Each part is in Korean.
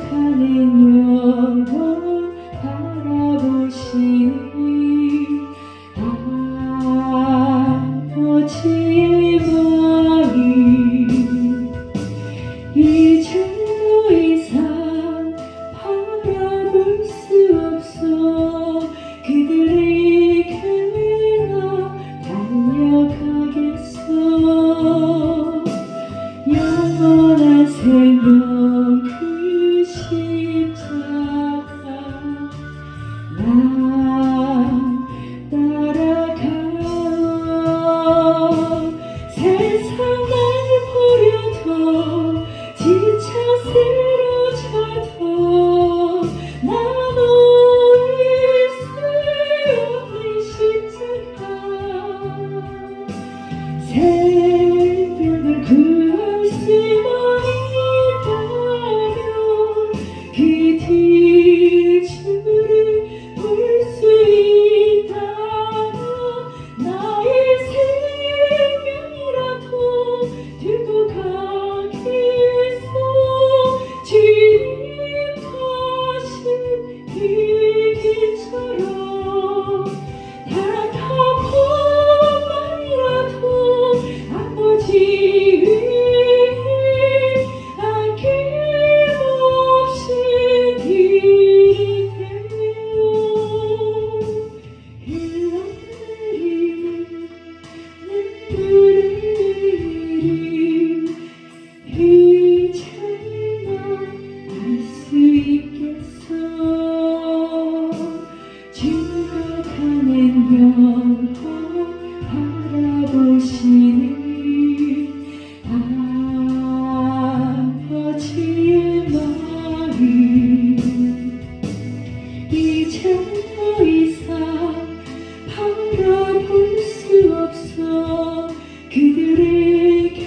영원 바라보시니 아버지의 마음 이제 더 이상 바라볼 수 없어 그들에게 나 달려가겠어 영원한 생명 그 십자가 나 따라가오 세상 날 버려도 지쳐 쓰러져도 나 놓을 수 없는 십자가 새벽을 구할 수만 있다면 그 뒷줄을 볼 수 있다면 나의 생명이라도 들고 가겠소 주님 가신 그 길처럼 단 한 번만이라도 아버지 위에 아낌없이 드리세요 흘러내리는 눈물을 이제 난 알 수 있겠어 죽어가는 영원 바라보시는 아버지의 마음 이제 더 이상 바라볼 수 없어 그들에게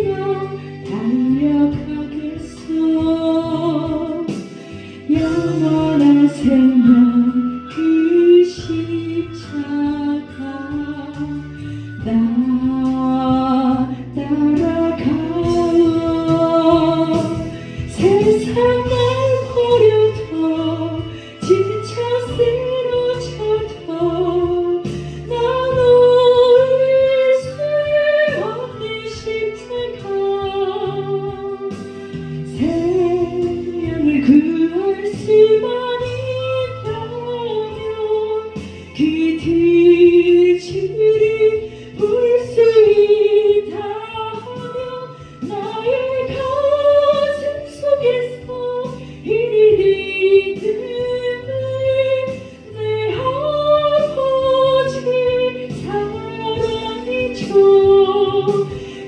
나 달려가겠어 영원한 생명 그 십자가 나 따라가오 세상 날 버려도 지쳐 쓰러져도 나 놓을 수 없는 십자가 생명을 구할 수만 있다면 그 뒷줄을 볼 수 있다면 나의 가슴 속에서 이리 리듬을 내 아버지 사랑이죠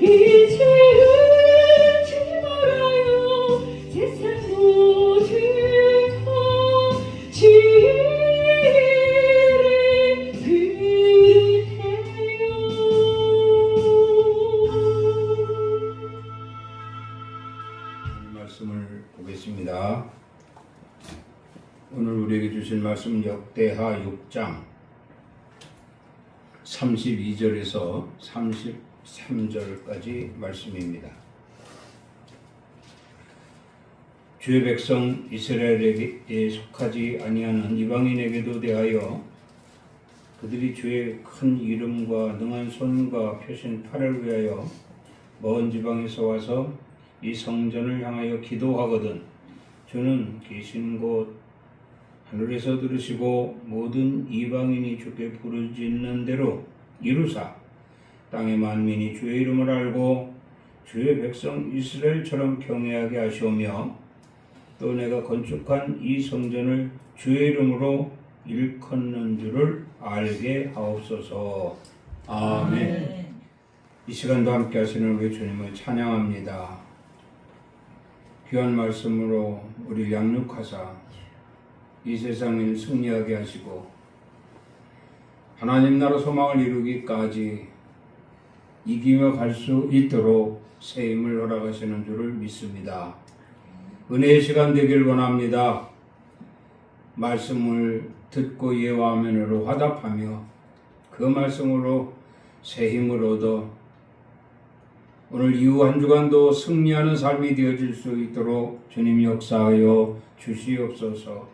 이제 울지 말아요 세상 모두가 주의 이름 부르세요 말씀을 보겠습니다. 오늘 우리에게 주신 말씀 역대하 6장 32절에서 33절까지 말씀입니다. 주의 백성 이스라엘에게 속하지 아니하는 이방인에게도 대하여 그들이 주의 큰 이름과 능한 손과 펴신 팔을 위하여 먼 지방에서 와서 이 성전을 향하여 기도하거든 주는 계신 곳 하늘에서 들으시고 모든 이방인이 주께 부르짖는 대로 이루사 땅의 만민이 주의 이름을 알고 주의 백성 이스라엘처럼 경외하게 하시오며 또 내가 건축한 이 성전을 주의 이름으로 일컫는 줄을 알게 하옵소서. 아멘. 이 시간도 함께 하시는 우리 주님을 찬양합니다. 귀한 말씀으로 우리 양육하사 이 세상을 승리하게 하시고 하나님 나라 소망을 이루기까지 이기며 갈 수 있도록 새 힘을 허락하시는 줄을 믿습니다. 은혜의 시간 되길 원합니다. 말씀을 듣고 예와 아멘으로 화답하며 그 말씀으로 새 힘을 얻어 오늘 이후 한 주간도 승리하는 삶이 되어질 수 있도록 주님 역사하여 주시옵소서.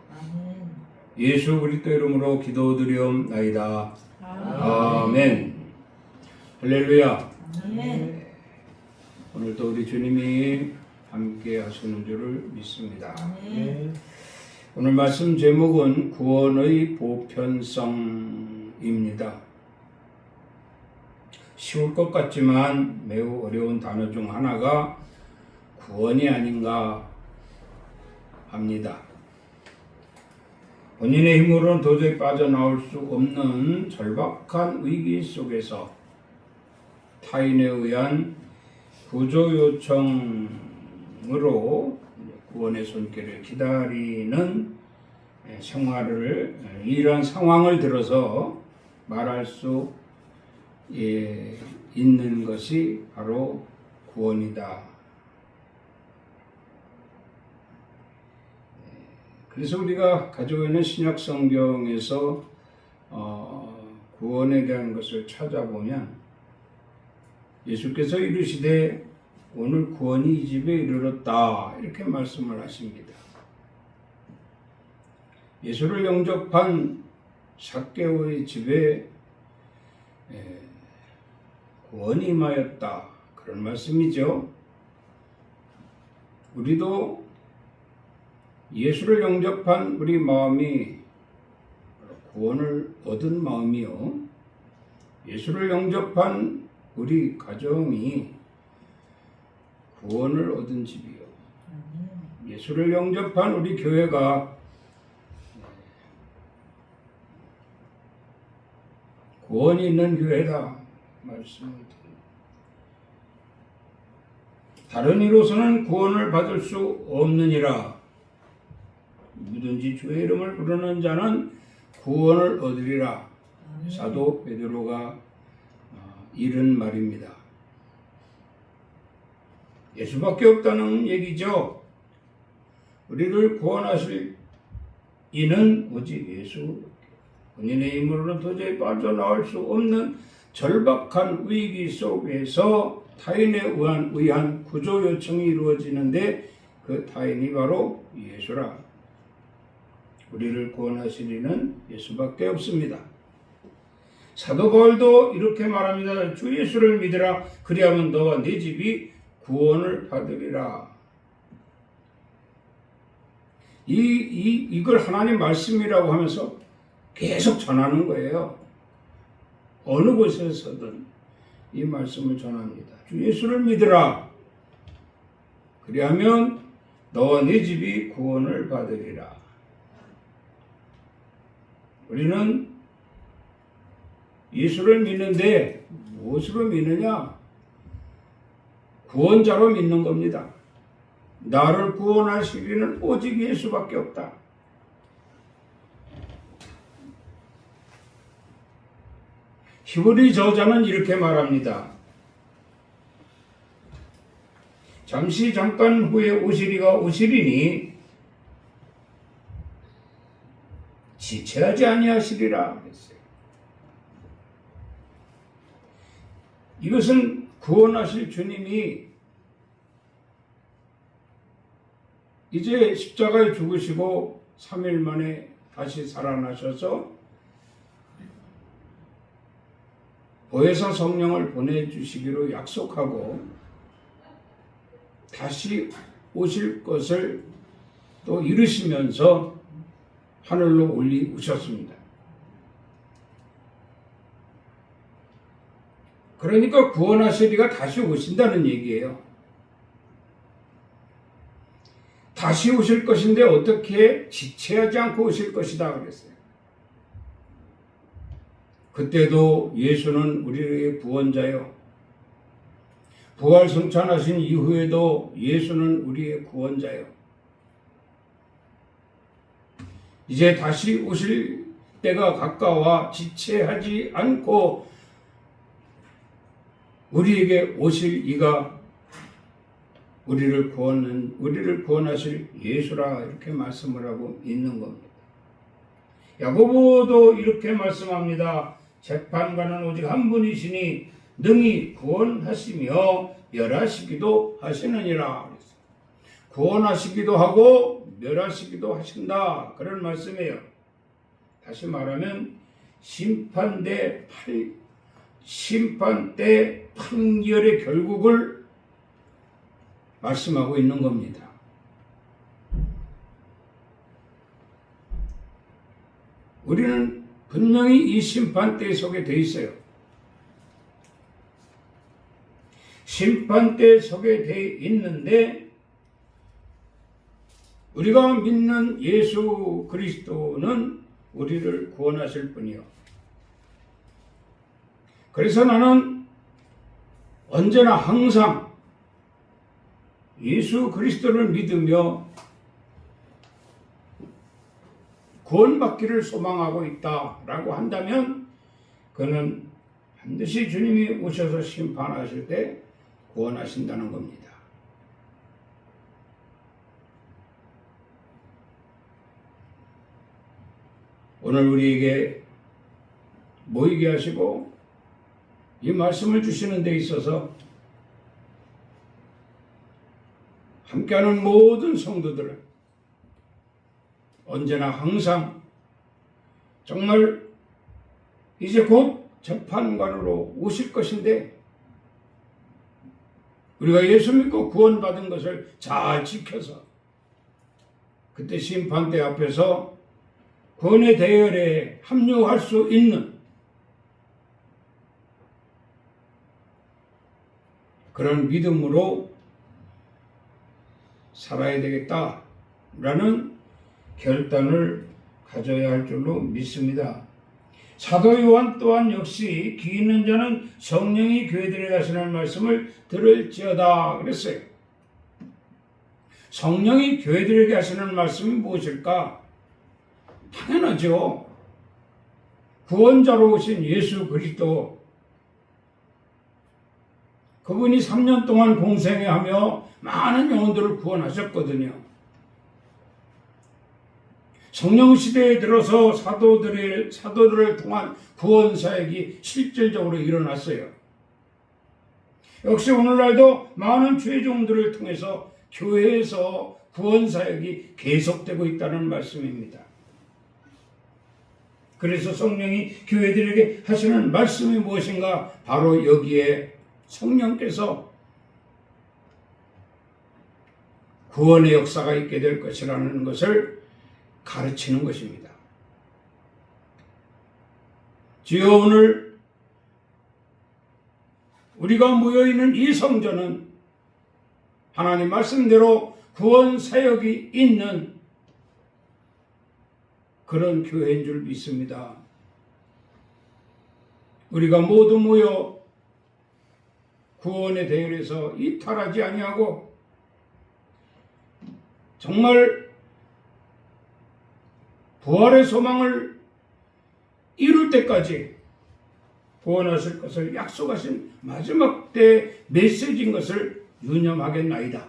예수 그리스도 이름으로 기도드리옵나이다. 아멘. 할렐루야. 오늘도 우리 주님이 함께 하시는 줄을 믿습니다. 오늘 말씀 제목은 구원의 보편성입니다. 쉬울 것 같지만 매우 어려운 단어 중 하나가 구원이 아닌가 합니다. 본인의 힘으로는 도저히 빠져나올 수 없는 절박한 위기 속에서 타인에 의한 구조 요청으로 구원의 손길을 기다리는 생활을, 이런 상황을 들어서 말할 수 있는 것이 바로 구원이다. 그래서 우리가 가지고 있는 신약 성경에서 구원에 대한 것을 찾아보면 예수께서 이르시되 오늘 구원이 이 집에 이르렀다 이렇게 말씀을 하십니다. 예수를 영접한 삭개오의 집에 구원이 임하였다 그런 말씀이죠. 우리도 예수를 영접한 우리 마음이 구원을 얻은 마음이요, 예수를 영접한 우리 가정이 구원을 얻은 집이요, 예수를 영접한 우리 교회가 구원이 있는 교회다 말씀을 드립니다. 다른 이로서는 구원을 받을 수 없느니라. 누구든지 주의 이름을 부르는 자는 구원을 얻으리라. 사도 베드로가 이른 말입니다. 예수밖에 없다는 얘기죠. 우리를 구원하실 이는 오직 예수. 본인의 힘으로는 도저히 빠져나올 수 없는 절박한 위기 속에서 타인에 의한 구조 요청이 이루어지는데 그 타인이 바로 예수라. 우리를 구원하실 이는 예수밖에 없습니다. 사도 바울도 이렇게 말합니다. 주 예수를 믿으라. 그리하면 너와 네 집이 구원을 받으리라. 이걸 하나님 말씀이라고 하면서 계속 전하는 거예요. 어느 곳에서든 이 말씀을 전합니다. 주 예수를 믿으라. 그리하면 너와 네 집이 구원을 받으리라. 우리는 예수를 믿는데 무엇으로 믿느냐? 구원자로 믿는 겁니다. 나를 구원하실 이는 오직 예수밖에 없다. 히브리 저자는 이렇게 말합니다. 잠깐 후에 오시리가 오시리니 지체하지 아니하시리라 했어요. 이것은 구원하실 주님이 이제 십자가에 죽으시고 3일 만에 다시 살아나셔서 보혜사 성령을 보내주시기로 약속하고 다시 오실 것을 또 이루시면서 하늘로 올리우셨습니다. 그러니까 구원하시리가 다시 오신다는 얘기예요. 다시 오실 것인데 어떻게 지체하지 않고 오실 것이다 그랬어요. 그때도 예수는 우리의 구원자요. 부활 성찬하신 이후에도 예수는 우리의 구원자요. 이제 다시 오실 때가 가까워 지체하지 않고 우리에게 오실 이가 우리를 구원하실 예수라 이렇게 말씀을 하고 있는 겁니다. 야고보도 이렇게 말씀합니다. 재판관은 오직 한 분이시니 능히 구원하시며 멸하시기도 하시느니라. 구원하시기도 하고 멸하시기도 하신다. 그런 말씀이에요. 다시 말하면 심판 때 판결의 결국을 말씀하고 있는 겁니다. 우리는 분명히 이 심판대 속에 돼 있어요. 심판대 속에 돼 있는데 우리가 믿는 예수 그리스도는 우리를 구원하실 분이요. 그래서 나는 언제나 항상 예수 그리스도를 믿으며 구원받기를 소망하고 있다라고 한다면 그는 반드시 주님이 오셔서 심판하실 때 구원하신다는 겁니다. 오늘 우리에게 모이게 하시고 이 말씀을 주시는 데 있어서 함께하는 모든 성도들은 언제나 항상 정말 이제 곧 재판관으로 오실 것인데 우리가 예수 믿고 구원받은 것을 잘 지켜서 그때 심판대 앞에서 구원의 대열에 합류할 수 있는 그런 믿음으로 살아야 되겠다라는 결단을 가져야 할 줄로 믿습니다. 사도 요한 또한 역시 귀 있는 자는 성령이 교회들에 가시는 말씀을 들을지어다 그랬어요. 성령이 교회들에게 하시는 말씀이 무엇일까? 당연하죠. 구원자로 오신 예수 그리스도, 그분이 3년 동안 공생애하며 많은 영혼들을 구원하셨거든요. 성령 시대에 들어서 사도들을 통한 구원 사역이 실질적으로 일어났어요. 역시 오늘날도 많은 죄종들을 통해서 교회에서 구원 사역이 계속되고 있다는 말씀입니다. 그래서 성령이 교회들에게 하시는 말씀이 무엇인가? 바로 여기에 성령께서 구원의 역사가 있게 될 것이라는 것을 가르치는 것입니다. 주여, 오늘 우리가 모여있는 이 성전은 하나님 말씀대로 구원 사역이 있는 그런 교회인 줄 믿습니다. 우리가 모두 모여 구원의 대열에서 이탈하지 아니하고 정말 부활의 소망을 이룰 때까지 구원하실 것을 약속하신 마지막 때 메시지인 것을 유념하겠나이다.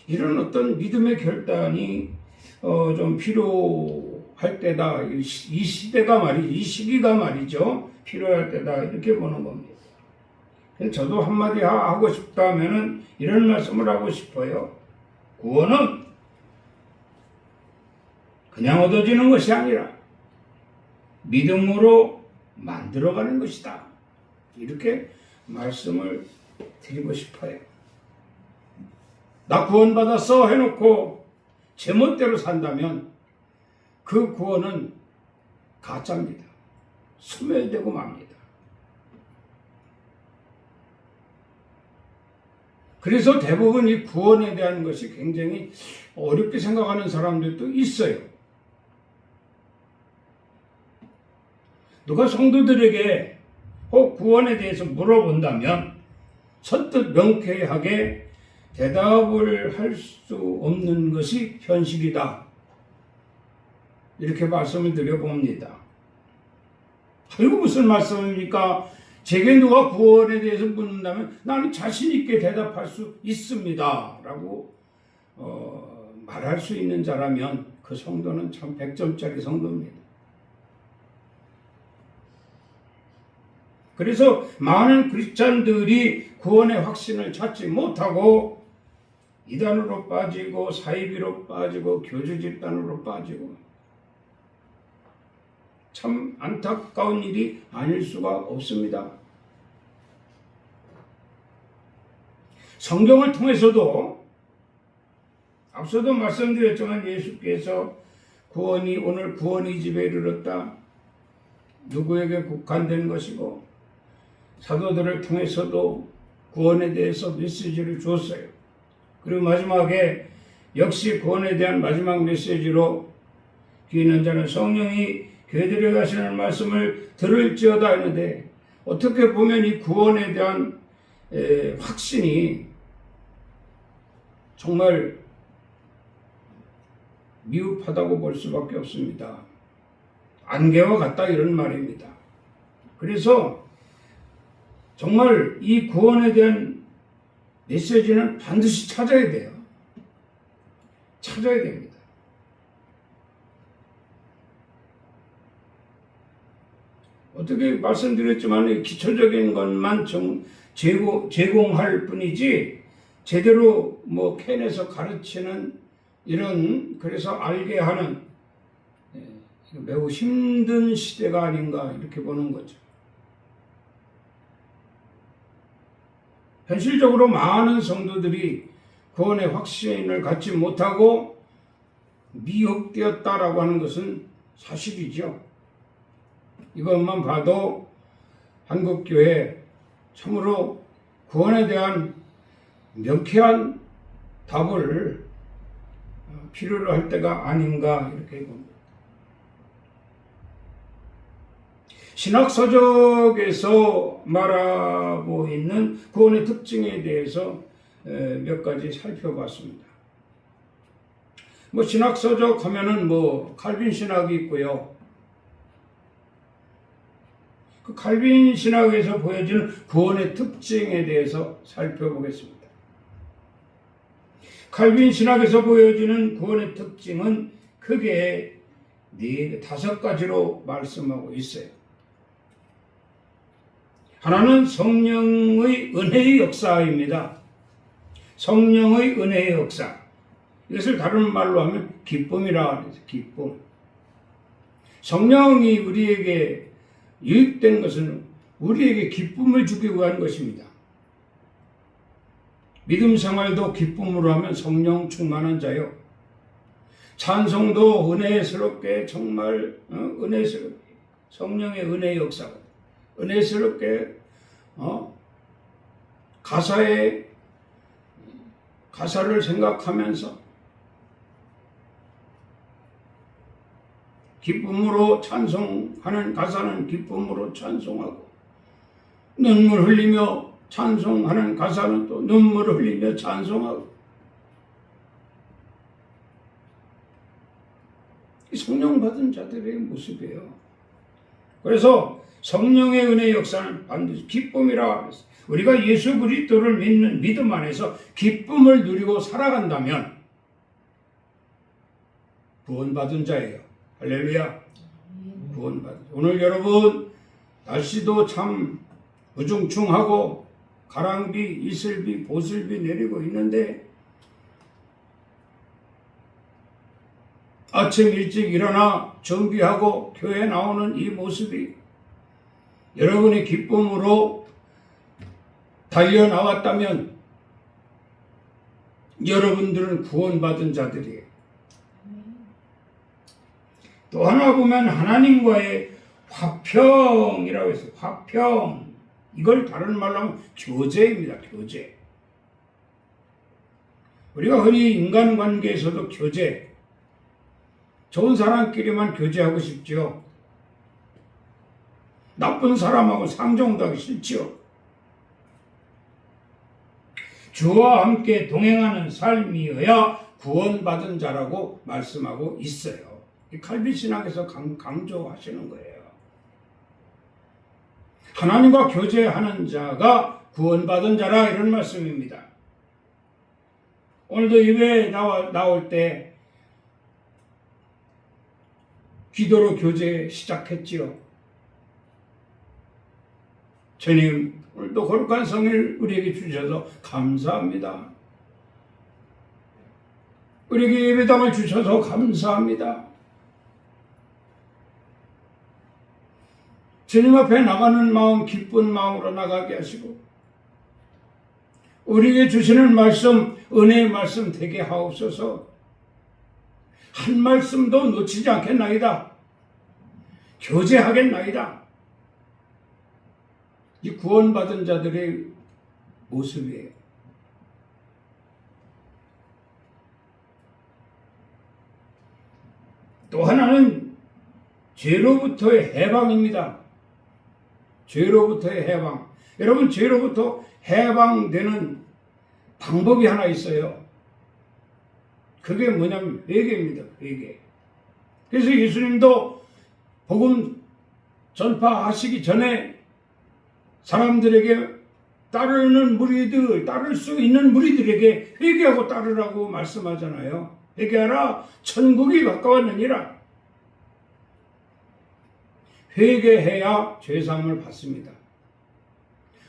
이런 어떤 믿음의 결단이 좀 필요할 때다. 이 시대가 이 시기가 말이죠. 필요할 때다. 이렇게 보는 겁니다. 저도 한마디 하고 싶다면은 이런 말씀을 하고 싶어요. 구원은 그냥 얻어지는 것이 아니라 믿음으로 만들어가는 것이다. 이렇게 말씀을 드리고 싶어요. 나 구원받았어 해놓고 제멋대로 산다면 그 구원은 가짜입니다. 소멸되고 맙니다. 그래서 대부분 이 구원에 대한 것이 굉장히 어렵게 생각하는 사람들도 있어요. 누가 성도들에게 혹 구원에 대해서 물어본다면 선뜻 명쾌하게 대답을 할 수 없는 것이 현실이다. 이렇게 말씀을 드려봅니다. 이거 무슨 말씀입니까? 제게 누가 구원에 대해서 묻는다면 나는 자신 있게 대답할 수 있습니다. 라고 말할 수 있는 자라면 그 성도는 참 100점짜리 성도입니다. 그래서 많은 크리스찬들이 구원의 확신을 찾지 못하고 이단으로 빠지고 사이비로 빠지고 교주 집단으로 빠지고 참 안타까운 일이 아닐 수가 없습니다. 성경을 통해서도 앞서도 말씀드렸지만 예수께서 오늘 구원이 집에 이르렀다. 누구에게 국한된 것이고 사도들을 통해서도 구원에 대해서 메시지를 주었어요. 그리고 마지막에 역시 구원에 대한 마지막 메시지로 귀 있는 자는 성령이 그들에게 하시는 말씀을 들을지어다 했는데 어떻게 보면 이 구원에 대한 확신이 정말 미흡하다고 볼 수밖에 없습니다. 안개와 같다 이런 말입니다. 그래서 정말 이 구원에 대한 메시지는 반드시 찾아야 돼요. 찾아야 됩니다. 어떻게 말씀드렸지만 기초적인 것만 제공할 뿐이지 제대로 캔에서 가르치는 이런 그래서 알게 하는 매우 힘든 시대가 아닌가 이렇게 보는 거죠. 현실적으로 많은 성도들이 구원의 확신을 갖지 못하고 미혹되었다라고 하는 것은 사실이죠. 이것만 봐도 한국교회 참으로 구원에 대한 명쾌한 답을 필요로 할 때가 아닌가 이렇게 봅니다. 신학서적에서 말하고 있는 구원의 특징에 대해서 몇 가지 살펴봤습니다. 신학서적 하면은 칼빈 신학이 있고요. 그 칼빈 신학에서 보여지는 구원의 특징에 대해서 살펴보겠습니다. 칼빈 신학에서 보여지는 구원의 특징은 크게 5가지로 말씀하고 있어요. 하나는 성령의 은혜의 역사입니다. 성령의 은혜의 역사. 이것을 다른 말로 하면 기쁨이라 해서 기쁨. 성령이 우리에게 유입된 것은 우리에게 기쁨을 주기 위한 것입니다. 믿음 생활도 기쁨으로 하면 성령 충만한 자요. 찬송도 은혜스럽게 정말 은혜스럽게 성령의 은혜의 역사고 은혜스럽게 가사를 생각하면서 기쁨으로 찬송하는 가사는 기쁨으로 찬송하고 눈물 흘리며 찬송하는 가사는 또 눈물을 흘리며 찬송하고 이 성령 받은 자들의 모습이에요. 그래서 성령의 은혜의 역사는 반드시 기쁨이라 했어요. 우리가 예수 그리스도를 믿는 믿음 안에서 기쁨을 누리고 살아간다면 구원받은 자예요. 할렐루야. 구원받은 자. 오늘 여러분 날씨도 참 우중충하고 가랑비, 이슬비, 보슬비 내리고 있는데 아침 일찍 일어나 정비하고 교회 나오는 이 모습이 여러분의 기쁨으로 달려나왔다면 여러분들은 구원받은 자들이에요. 또 하나 보면 하나님과의 화평이라고 해서 화평. 이걸 다른 말로 하면 교제입니다. 교제. 우리가 흔히 인간관계에서도 교제. 좋은 사람끼리만 교제하고 싶죠. 나쁜 사람하고 상종도 하기 싫죠. 주와 함께 동행하는 삶이어야 구원받은 자라고 말씀하고 있어요. 칼빈 신학에서 강조하시는 거예요. 하나님과 교제하는 자가 구원받은 자라 이런 말씀입니다. 오늘도 예배에 나올 때 기도로 교제 시작했지요. 주님, 오늘도 거룩한 성일 우리에게 주셔서 감사합니다. 우리에게 예배당을 주셔서 감사합니다. 주님 앞에 나가는 마음, 기쁜 마음으로 나가게 하시고 우리에게 주시는 말씀, 은혜의 말씀 되게 하옵소서. 한 말씀도 놓치지 않겠나이다. 교제하겠나이다. 이 구원받은 자들의 모습이에요. 또 하나는 죄로부터의 해방입니다. 죄로부터의 해방. 여러분, 죄로부터 해방되는 방법이 하나 있어요. 그게 뭐냐면 회개입니다. 회개. 그래서 예수님도 복음 전파하시기 전에 사람들에게 따를 수 있는 무리들에게 회개하고 따르라고 말씀하잖아요. 회개하라, 천국이 가까웠느니라. 회개해야 죄사함을 받습니다.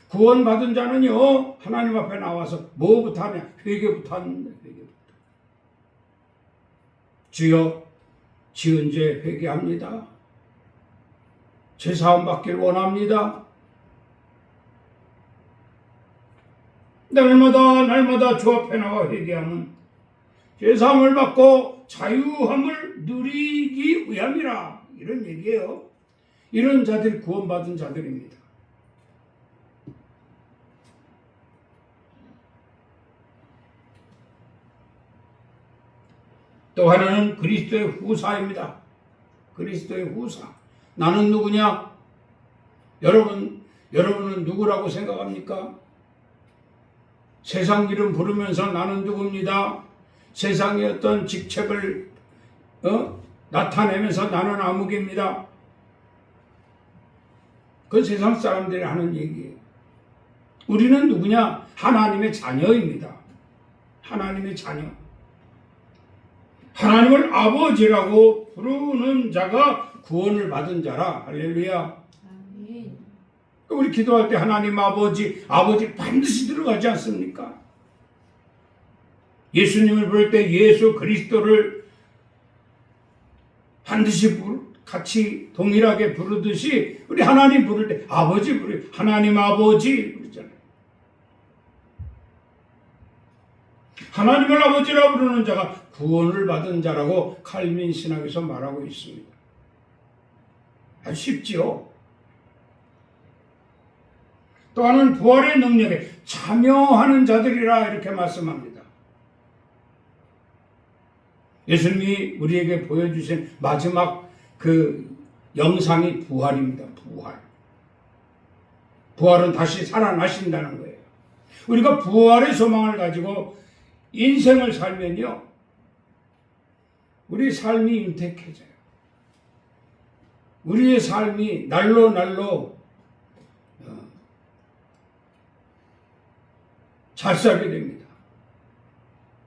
구원받은 자는요, 하나님 앞에 나와서 뭐부터 하냐? 회개부터 합니다. 회개부터. 주여, 지은 죄 회개합니다. 죄사함 받길 원합니다. 날마다 주 앞에 나와 회개하면 죄사함을 받고 자유함을 누리기 위함이라. 이런 얘기예요. 이런 자들이 구원받은 자들입니다. 또 하나는 그리스도의 후사입니다. 그리스도의 후사. 나는 누구냐? 여러분은 누구라고 생각합니까? 세상 이름 부르면서 나는 누구입니다. 세상의 어떤 직책을 나타내면서 나는 아무개입니다. 그건 세상 사람들이 하는 얘기예요. 우리는 누구냐? 하나님의 자녀입니다. 하나님의 자녀. 하나님을 아버지라고 부르는 자가 구원을 받은 자라. 할렐루야. 아멘. 우리 기도할 때 하나님 아버지 반드시 들어가지 않습니까? 예수님을 부를 때 예수 그리스도를 반드시 같이 동일하게 부르듯이 우리 하나님 부를 때 아버지 부르 하나님 아버지 부르잖아요. 하나님을 아버지라 부르는 자가 구원을 받은 자라고 칼빈 신학에서 말하고 있습니다. 아주 쉽지요. 또한은 부활의 능력에 참여하는 자들이라 이렇게 말씀합니다. 예수님이 우리에게 보여주신 마지막 그 영상이 부활입니다. 부활. 부활은 다시 살아나신다는 거예요. 우리가 부활의 소망을 가지고 인생을 살면요, 우리 삶이 윤택해져요. 우리의 삶이 날로 잘 살게 됩니다.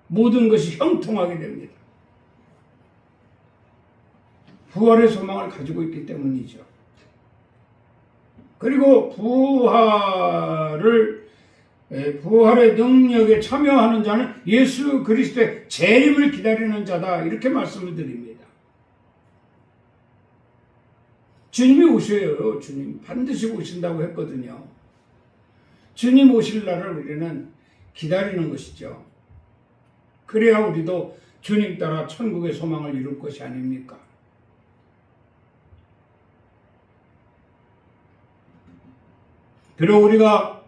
모든 것이 형통하게 됩니다. 부활의 소망을 가지고 있기 때문이죠. 그리고 부활의 능력에 참여하는 자는 예수 그리스도의 재림을 기다리는 자다. 이렇게 말씀을 드립니다. 주님이 오셔요. 주님 반드시 오신다고 했거든요. 주님 오실 날을 우리는 기다리는 것이죠. 그래야 우리도 주님 따라 천국의 소망을 이룰 것이 아닙니까? 비록 우리가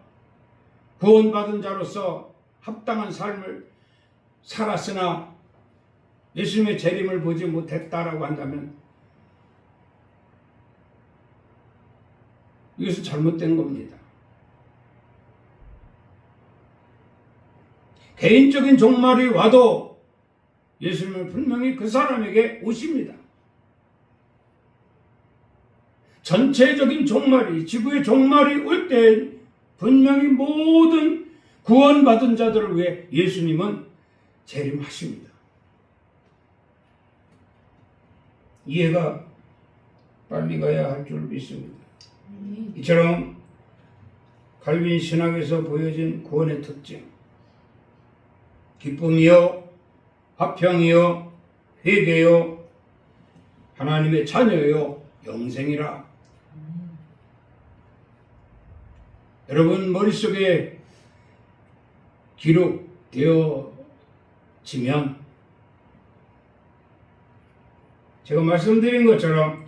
구원받은 자로서 합당한 삶을 살았으나 예수님의 재림을 보지 못했다라고 한다면 이것은 잘못된 겁니다. 개인적인 종말이 와도 예수님은 분명히 그 사람에게 오십니다. 전체적인 종말이, 지구의 종말이 올 때 분명히 모든 구원받은 자들을 위해 예수님은 재림하십니다. 이해가 빨리 가야 할 줄 믿습니다. 이처럼 칼빈 신학에서 보여진 구원의 특징, 기쁨이요, 화평이요, 회개요, 하나님의 자녀요, 영생이라. 여러분 머릿속에 기록되어지면 제가 말씀드린 것처럼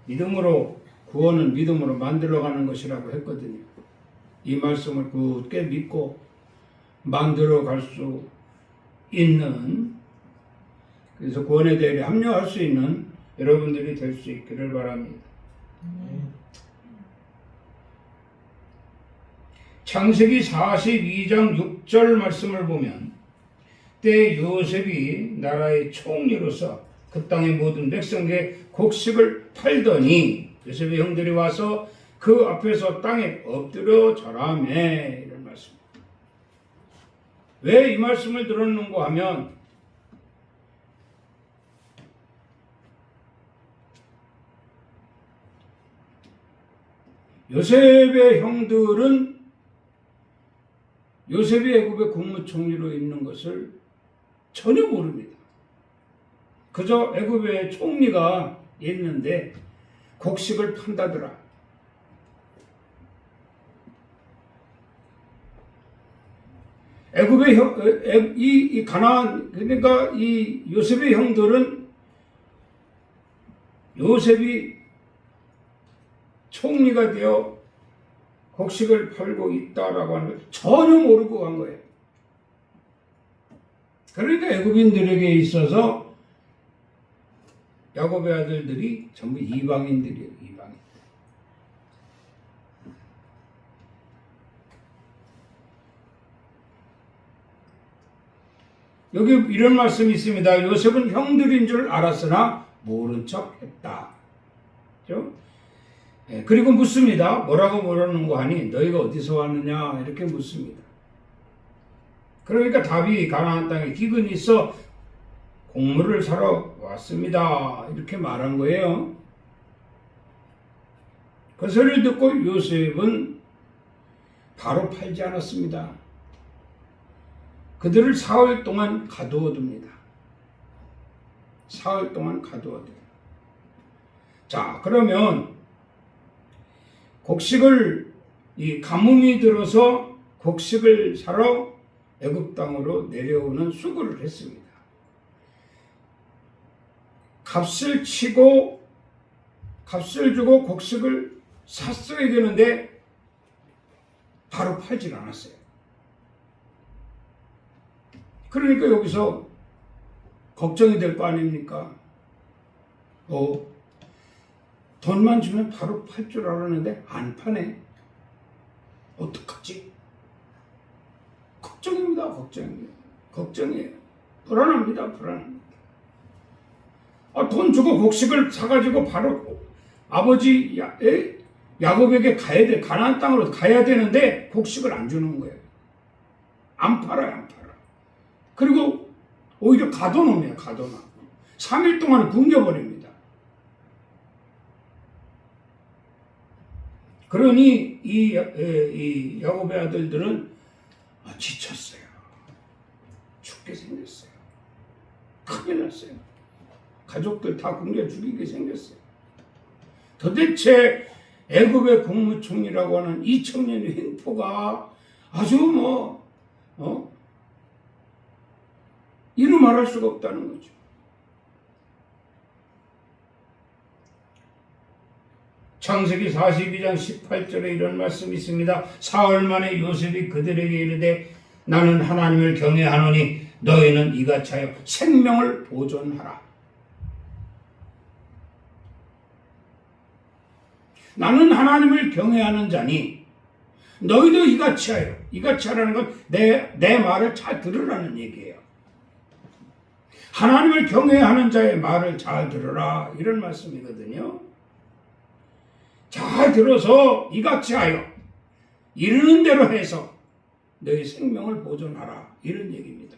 믿음으로 구원은 믿음으로 만들어가는 것이라고 했거든요. 이 말씀을 굳게 믿고 만들어갈 수 있는, 그래서 구원에 대해 합류할 수 있는 여러분들이 될 수 있기를 바랍니다. 창세기 42장 6절 말씀을 보면 때 요셉이 나라의 총리로서 그 땅의 모든 백성에게 곡식을 팔더니 요셉의 형들이 와서 그 앞에서 땅에 엎드려 절하매, 이런 말씀. 왜 이 말씀을 들었는가 하면 요셉의 형들은 요셉이 애굽의 국무총리로 있는 것을 전혀 모릅니다. 그저 애굽의 총리가 있는데 곡식을 판다더라. 애굽의 이 가나안, 그러니까 이 요셉의 형들은 요셉이 총리가 되어 곡식을 팔고 있다라고 하는 걸 전혀 모르고 간 거예요. 그러니까 애굽인들에게 있어서 야곱의 아들들이 전부 이방인들이에요. 이방인. 여기 이런 말씀이 있습니다. 요셉은 형들인 줄 알았으나 모른 척 했다. 그렇죠? 그리고 묻습니다. 뭐라고 물었는고 하니 너희가 어디서 왔느냐 이렇게 묻습니다. 그러니까 답이 가나안 땅에 기근이 있어 곡물을 사러 왔습니다. 이렇게 말한 거예요. 그 소리를 듣고 요셉은 바로 팔지 않았습니다. 그들을 사흘 동안 가두어둡니다. 사흘 동안 가두어둬요. 자, 그러면 곡식을, 이 가뭄이 들어서 곡식을 사러 애굽 땅으로 내려오는 수고를 했습니다. 값을 치고 값을 주고 곡식을 샀어야 되는데 바로 팔질 않았어요. 그러니까 여기서 걱정이 될 거 아닙니까? 돈만 주면 바로 팔 줄 알았는데 안 파네. 어떡하지? 걱정입니다. 걱정이에요. 불안합니다. 돈 주고 곡식을 사가지고 바로 아버지 야곱에게 가야 돼. 가나안 땅으로 가야 되는데 곡식을 안 주는 거예요. 안 팔아요. 그리고 오히려 가둬놓으면 가둬놔. 3일 동안 굶겨버립니다. 그러니 이 야곱의 아들들은 지쳤어요. 죽게 생겼어요. 큰일 났어요. 가족들 다 굶겨 죽이게 생겼어요. 도대체 애굽의 국무총리라고 하는 이 청년의 횡포가 아주 이루 말할 수가 없다는 거죠. 창세기 42장 18절에 이런 말씀이 있습니다. 사흘 만에 요셉이 그들에게 이르되 나는 하나님을 경외하노니 너희는 이같이 하여 생명을 보존하라. 나는 하나님을 경외하는 자니 너희도 이같이 하여. 이같이 하라는 건 내 말을 잘 들으라는 얘기예요. 하나님을 경외하는 자의 말을 잘 들으라, 이런 말씀이거든요. 잘 들어서 이같이 하여 이르는 대로 해서 너희 생명을 보존하라, 이런 얘기입니다.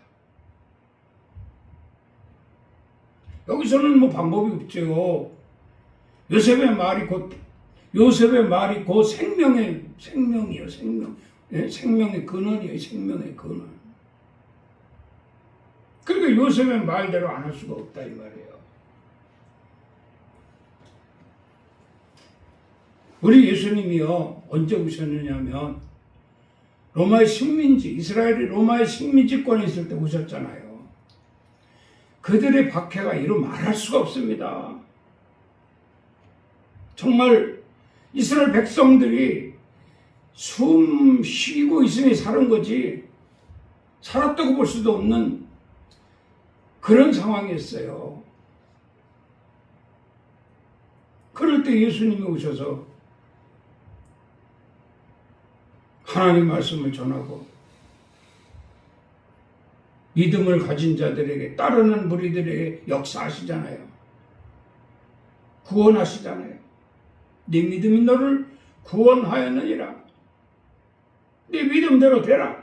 여기서는 방법이 없죠. 요셉의 말이 곧 요셉의 말이 곧 생명이요, 생명. 예? 생명의 근원이에요, 생명의 근원. 그러니까 요셉의 말대로 안 할 수가 없다, 이 말이에요. 우리 예수님이요, 언제 오셨느냐면, 로마의 식민지, 이스라엘이 로마의 식민지권에 있을 때 오셨잖아요. 그들의 박해가 이루 말할 수가 없습니다. 정말 이스라엘 백성들이 숨 쉬고 있으니 사는 거지 살았다고 볼 수도 없는 그런 상황이었어요. 그럴 때 예수님이 오셔서 하나님 말씀을 전하고 믿음을 가진 자들에게 따르는 무리들에게 역사하시잖아요. 구원하시잖아요. 네 믿음이 너를 구원하였느니라. 네 믿음대로 되라.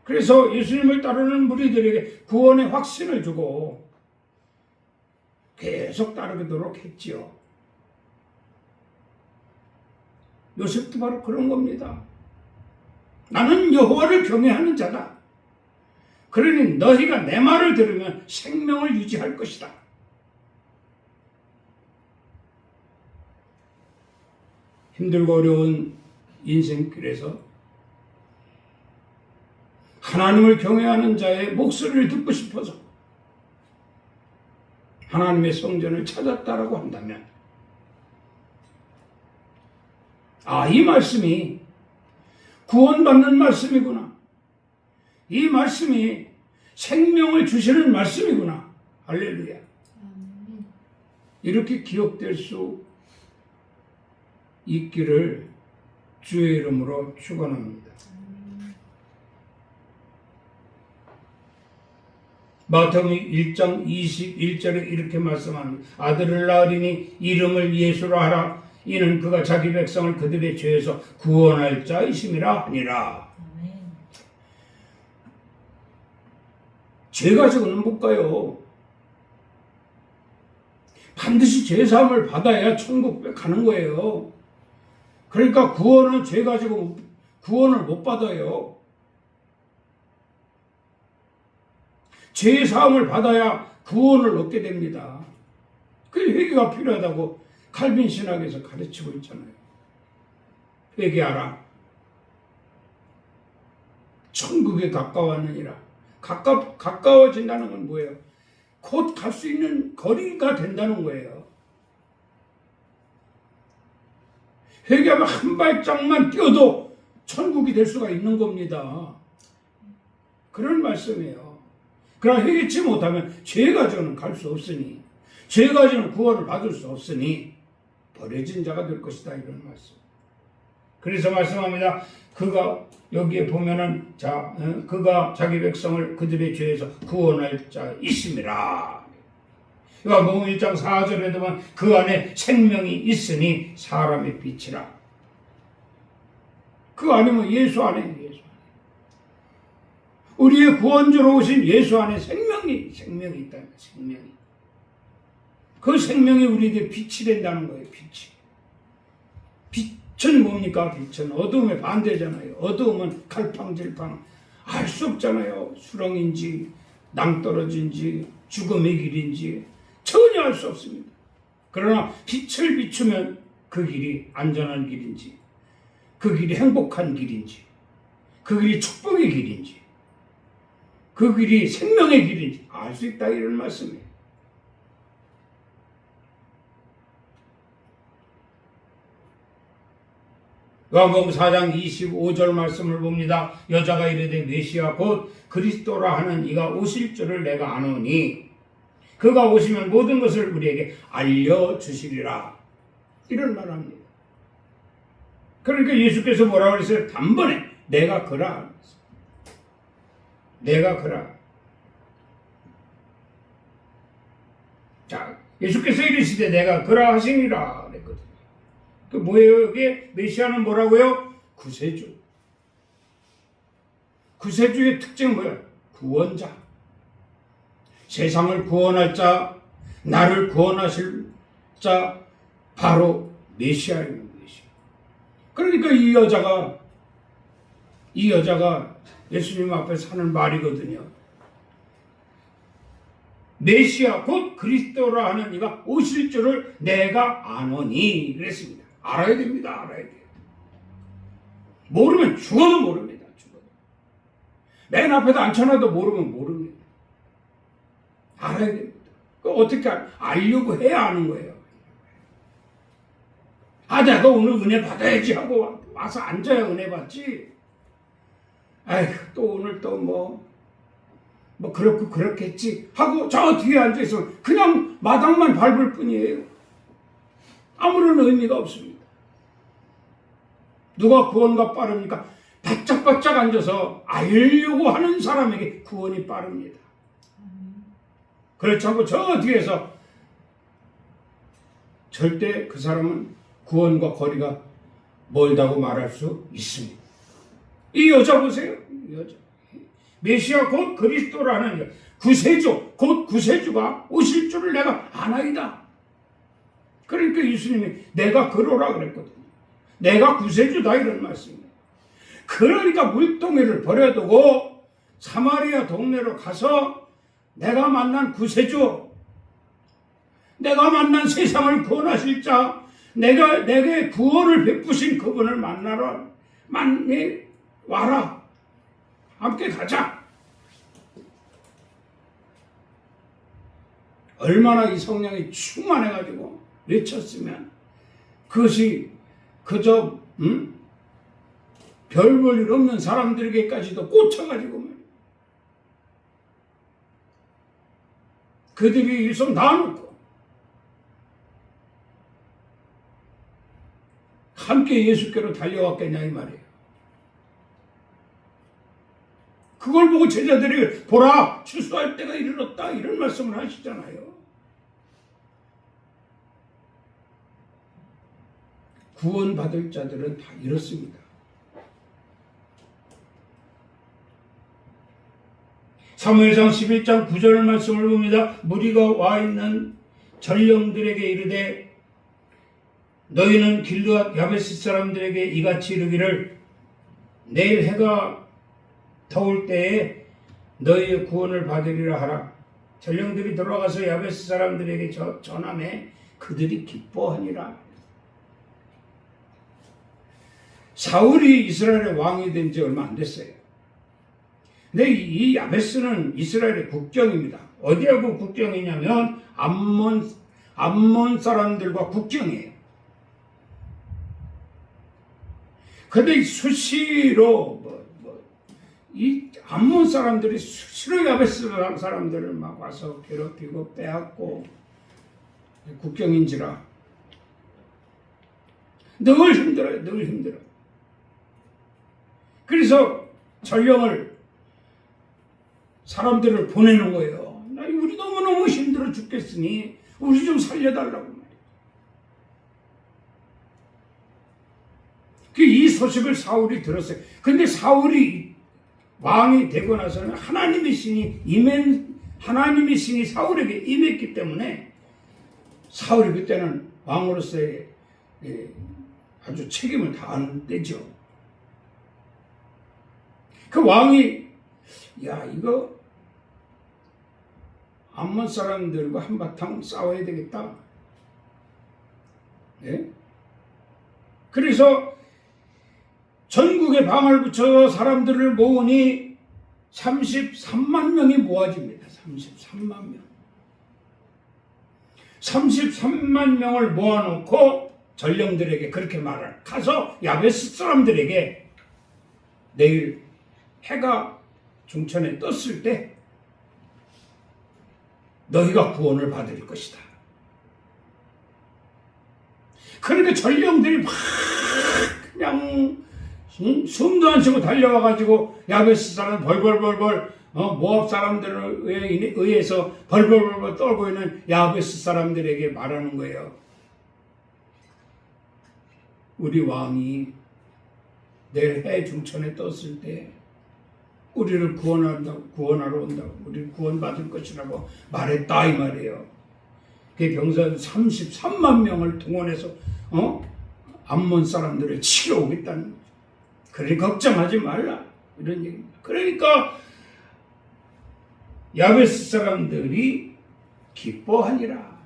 그래서 예수님을 따르는 무리들에게 구원의 확신을 주고 계속 따르도록 했지요. 요셉도 바로 그런 겁니다. 나는 여호와를 경외하는 자다. 그러니 너희가 내 말을 들으면 생명을 유지할 것이다. 힘들고 어려운 인생길에서 하나님을 경외하는 자의 목소리를 듣고 싶어서 하나님의 성전을 찾았다라고 한다면 이 말씀이 구원받는 말씀이구나. 이 말씀이 생명을 주시는 말씀이구나. 할렐루야. 이렇게 기억될 수 있기를 주의 이름으로 축원합니다. 마태복음 1장 21절에 이렇게 말씀합니다. 아들을 낳으리니 이름을 예수로 하라. 이는 그가 자기 백성을 그들의 죄에서 구원할 자이심이라 하니라. 죄 가지고는 못 가요. 반드시 죄사함을 받아야 천국 가는 거예요. 그러니까 구원은 죄 가지고 구원을 못 받아요. 죄 사함을 받아야 구원을 얻게 됩니다. 그 회개가 필요하다고 칼빈 신학에서 가르치고 있잖아요. 회개하라. 천국에 가까웠느니라. 가까워진다는 건 뭐예요? 곧 갈 수 있는 거리가 된다는 거예요. 회개하면 한 발짝만 뛰어도 천국이 될 수가 있는 겁니다. 그런 말씀이에요. 그러나 회개치 못하면 죄 가지고는 갈 수 없으니, 죄 가지고는 구원을 받을 수 없으니 버려진 자가 될 것이다, 이런 말씀. 그래서 말씀합니다. 그가 여기에 보면은 그가 자기 백성을 그들의 죄에서 구원할 자이심이라. 요한복음 1장 4절에 보면 그 안에 생명이 있으니 사람의 빛이라. 그 아니면 예수 안에, 예수 안에. 우리의 구원주로 오신 예수 안에 생명이 있다. 생명이. 그 생명이 우리에게 빛이 된다는 거예요. 빛은 뭡니까? 빛은 어두움의 반대잖아요. 어두움은 갈팡질팡 알 수 없잖아요. 수렁인지 낭떠러지인지 죽음의 길인지 전혀 알 수 없습니다. 그러나 빛을 비추면 그 길이 안전한 길인지, 그 길이 행복한 길인지, 그 길이 축복의 길인지, 그 길이 생명의 길인지 알 수 있다, 이런 말씀이에요. 요한복음 4장 25절 말씀을 봅니다. 여자가 이르되 메시아 곧 그리스도라 하는 이가 오실 줄을 내가 아노니 그가 오시면 모든 것을 우리에게 알려주시리라. 이런 말합니다. 그러니까 예수께서 뭐라고 그랬어요? 단번에 내가 그라. 내가 그라. 자, 예수께서 이르시되 내가 그라 하시니라 그랬거든요. 그 뭐예요? 여기 메시아는 뭐라고요? 구세주. 구세주의 특징은 뭐예요? 구원자. 세상을 구원할 자, 나를 구원하실 자, 바로 메시아입니다. 그러니까 이 여자가 예수님 앞에서 하는 말이거든요. 메시아 곧 그리스도라 하는 이가 오실 줄을 내가 아노니 그랬습니다. 알아야 됩니다. 알아야 돼요. 모르면 죽어도 모릅니다. 죽어도. 맨 앞에도 앉혀놔도 모르면 모릅니다. 알아야 됩니다. 어떻게 알려고 해야 아는 거예요. 내가 오늘 은혜 받아야지 하고 와서 앉아야 은혜 받지. 또 오늘 또 그렇고 그렇겠지 하고 저 뒤에 앉아서 그냥 마당만 밟을 뿐이에요. 아무런 의미가 없습니다. 누가 구원과 빠릅니까? 바짝바짝 앉아서 알려고 하는 사람에게 구원이 빠릅니다. 그렇지 않고 저 뒤에서 절대 그 사람은 구원과 거리가 멀다고 말할 수 있습니다. 이 여자 보세요. 이 여자. 메시아 곧 그리스도라는 구세주, 곧 구세주가 오실 줄을 내가 아나이다. 그러니까 예수님이 내가 그러라 그랬거든요. 내가 구세주다 이런 말씀이에요. 그러니까 물동이를 버려두고 사마리아 동네로 가서 내가 만난 구세주, 내가 만난 세상을 구원하실 자, 내게 구원을 베푸신 그분을 만나러 와라. 함께 가자. 얼마나 이 성령이 충만해가지고 외쳤으면 그것이 그저 별 볼 일 없는 사람들에게까지도 꽂혀가지고 그들이 일손 놔놓고 함께 예수께로 달려왔겠냐 이 말이에요. 그걸 보고 제자들이 보라 추수할 때가 이르렀다 이런 말씀을 하시잖아요. 구원받을 자들은 다 이렇습니다. 사무엘상 11장 9절 말씀을 봅니다. 무리가 와 있는 전령들에게 이르되 너희는 길르앗 야베스 사람들에게 이같이 이르기를 내일 해가 더울 때에 너희의 구원을 받으리라 하라. 전령들이 돌아가서 야베스 사람들에게 전함에 그들이 기뻐하니라. 사울이 이스라엘의 왕이 된 지 얼마 안 됐어요. 근데 이 야베스는 이스라엘의 국경입니다. 어디하고 국경이냐면 암몬 사람들과 국경이에요. 근데 수시로 이 암몬 사람들이 수시로 야베스 사람들을 막 와서 괴롭히고 빼앗고 국경인지라 늘 힘들어요. 늘 힘들어. 그래서 전령을 사람들을 보내는 거예요. 우리 너무너무 힘들어 죽겠으니 우리 좀 살려달라고 말이에요. 이 소식을 사울이 들었어요. 근데 사울이 왕이 되고 나서는 하나님의 신이 사울에게 임했기 때문에 사울이 그때는 왕으로서의 아주 책임을 다하는 때죠. 그 왕이 이거 암몬 사람들과 한바탕 싸워야 되겠다. 네? 그래서 전국에 방을 붙여 사람들을 모으니 33만 명이 모아집니다. 33만 명. 33만 명을 모아놓고 전령들에게 그렇게 말을 가서 야베스 사람들에게 내일 해가 중천에 떴을 때 너희가 구원을 받을 것이다. 그러니까 전령들이 막 그냥 숨도 안 쉬고 달려와가지고 야베스 사람 벌벌벌벌 모압 사람들에 의해서 벌벌벌벌 떨고 있는 야베스 사람들에게 말하는 거예요. 우리 왕이 내일 해 중천에 떴을 때 우리를 구원하러 온다고 우리를 구원받을 것이라고 말했다 이 말이에요. 그 병사 33만 명을 동원해서 암몬 사람들을 치러 오겠다는 거죠. 그러니 걱정하지 말라 이런 얘기입니다. 그러니까 야베스 사람들이 기뻐하니라.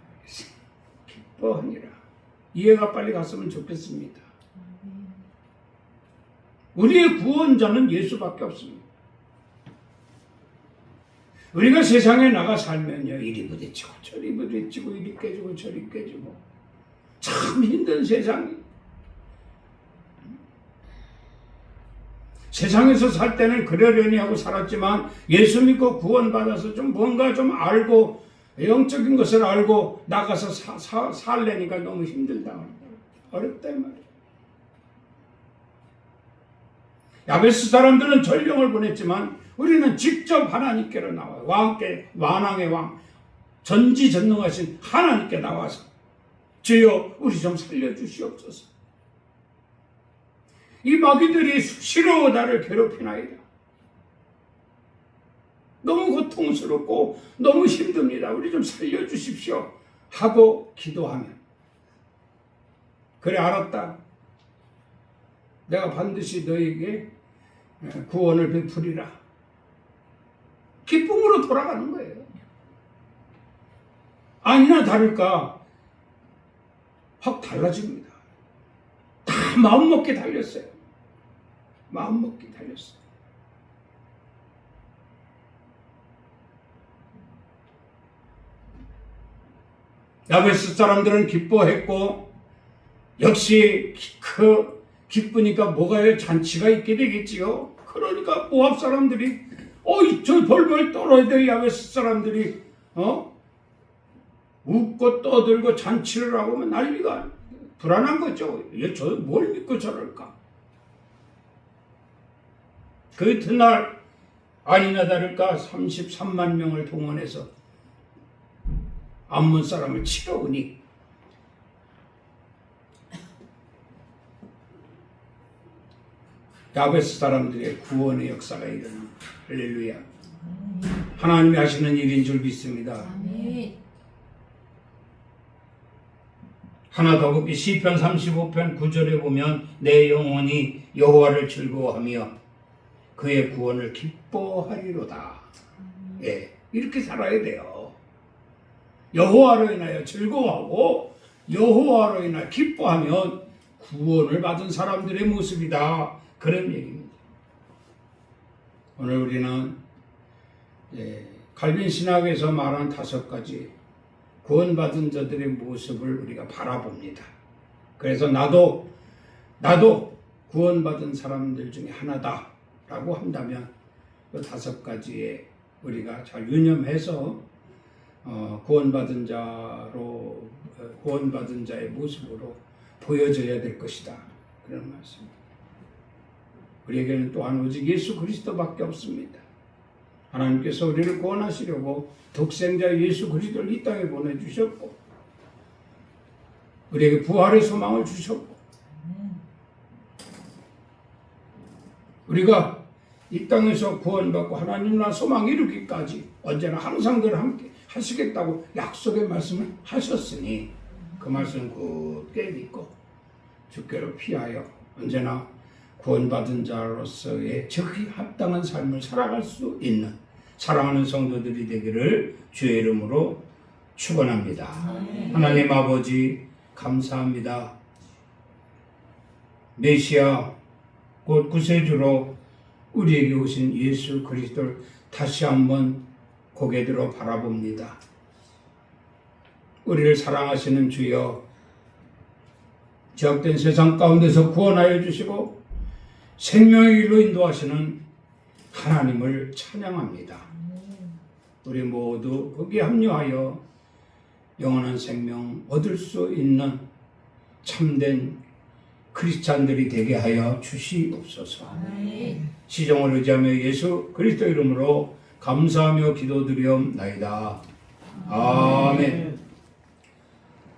기뻐하니라. 이해가 빨리 갔으면 좋겠습니다. 우리의 구원자는 예수밖에 없습니다. 우리가 세상에 나가 살면요, 이리 부딪히고 저리 부딪히고 이리 깨지고 저리 깨지고 참 힘든 세상이. 세상에서 살 때는 그러려니 하고 살았지만 예수 믿고 구원받아서 좀 뭔가 좀 알고 영적인 것을 알고 나가서 살려니까 너무 힘들다. 어렵다 이 말이에요. 야베스 사람들은 전령을 보냈지만 우리는 직접 하나님께로 나와요. 왕의 왕, 전지전능하신 하나님께 나와서 주여 우리 좀 살려주시옵소서. 이 마귀들이 수시로 나를 괴롭히나이다. 너무 고통스럽고 너무 힘듭니다. 우리 좀 살려주십시오 하고 기도하면 그래 알았다. 내가 반드시 너에게 구원을 베푸리라. 기쁨으로 돌아가는 거예요. 아니나 다를까 확 달라집니다. 다 마음먹기 달렸어요. 마음먹기 달렸어요. 야베스 사람들은 기뻐했고 역시 기쁘니까 뭐가요? 잔치가 있게 되겠지요. 그러니까 모압 사람들이 저 벌벌 떨어야 될 야베스 사람들이 웃고 떠들고 잔치를 하고 난리가 불안한 거죠. 저 뭘 믿고 저럴까? 그 이튿날 아니나 다를까 33만 명을 동원해서 암몬 사람을 치러 오니 야베스 사람들의 구원의 역사가 일어납니다. 할렐루야. 하나님이 하시는 일인 줄 믿습니다. 하나 더 곱게 시편 35편 9절에 보면 내 영혼이 여호와를 즐거워하며 그의 구원을 기뻐하리로다. 예, 이렇게 살아야 돼요. 여호와로 인하여 즐거워하고 여호와로 인하여 기뻐하면 구원을 받은 사람들의 모습이다. 그런 얘기입니다. 오늘 우리는 칼빈 신학에서 말한 5가지 구원받은 자들의 모습을 우리가 바라봅니다. 그래서 나도 구원받은 사람들 중에 하나다라고 한다면 그 5가지에 우리가 잘 유념해서 구원받은 자의 모습으로 보여져야 될 것이다. 그런 말씀입니다. 우리에게는 또한 오직 예수 그리스도밖에 없습니다. 하나님께서 우리를 구원하시려고 독생자 예수 그리스도를 이 땅에 보내주셨고 우리에게 부활의 소망을 주셨고 우리가 이 땅에서 구원받고 하나님 나라 소망 이루기까지 언제나 항상 늘 함께 하시겠다고 약속의 말씀을 하셨으니 그 말씀 굳게 믿고 주께로 피하여 언제나 구원받은 자로서의 적이 합당한 삶을 살아갈 수 있는 사랑하는 성도들이 되기를 주의 이름으로 축원합니다. 하나님 아버지 감사합니다. 메시아 곧 구세주로 우리에게 오신 예수 그리스도를 다시 한번 고개 들어 바라봅니다. 우리를 사랑하시는 주여 죄악된 세상 가운데서 구원하여 주시고 생명의 길로 인도하시는 하나님을 찬양합니다. 우리 모두 거기에 합류하여 영원한 생명 얻을 수 있는 참된 크리스찬들이 되게 하여 주시옵소서. 시종을 의지하며 예수 그리스도 이름으로 감사하며 기도드리옵나이다. 아멘.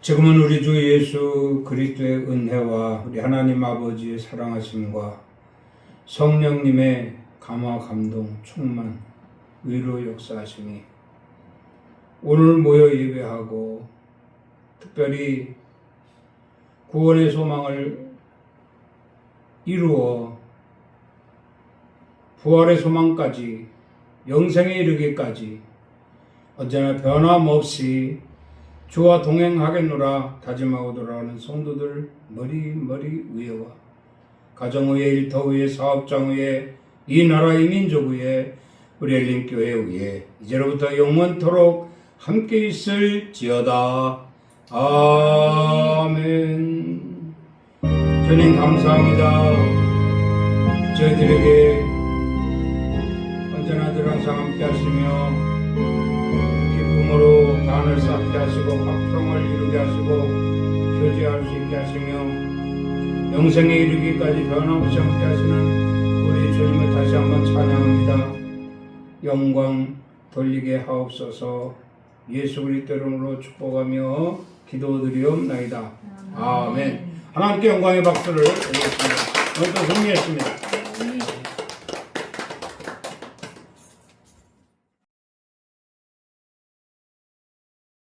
지금은 우리 주 예수 그리스도의 은혜와 우리 하나님 아버지의 사랑하심과 성령님의 감화 감동 충만 위로 역사하시니 오늘 모여 예배하고 특별히 구원의 소망을 이루어 부활의 소망까지 영생에 이르기까지 언제나 변함없이 주와 동행하겠노라 다짐하고 돌아가는 성도들 머리 위에와 가정 위에, 일터 위에, 사업장 위에, 이 나라 이 민족 위에, 우리 엘림교회 위에 이제로부터 영원토록 함께 있을지어다. 아멘. 주님 감사합니다. 저희들에게 언제나 늘 항상 함께 하시며 기쁨으로 단을 쌓게 하시고 화평을 이루게 하시고 교제할 수 있게 하시며 영생에 이르기까지 변함없이 함께 하시는 우리 주님을 다시 한번 찬양합니다. 영광 돌리게 하옵소서. 예수 그리스도 이름으로 축복하며 기도드리옵나이다. 아멘. 하나님께 영광의 박수를 드리겠습니다. 오늘도 승리했습니다.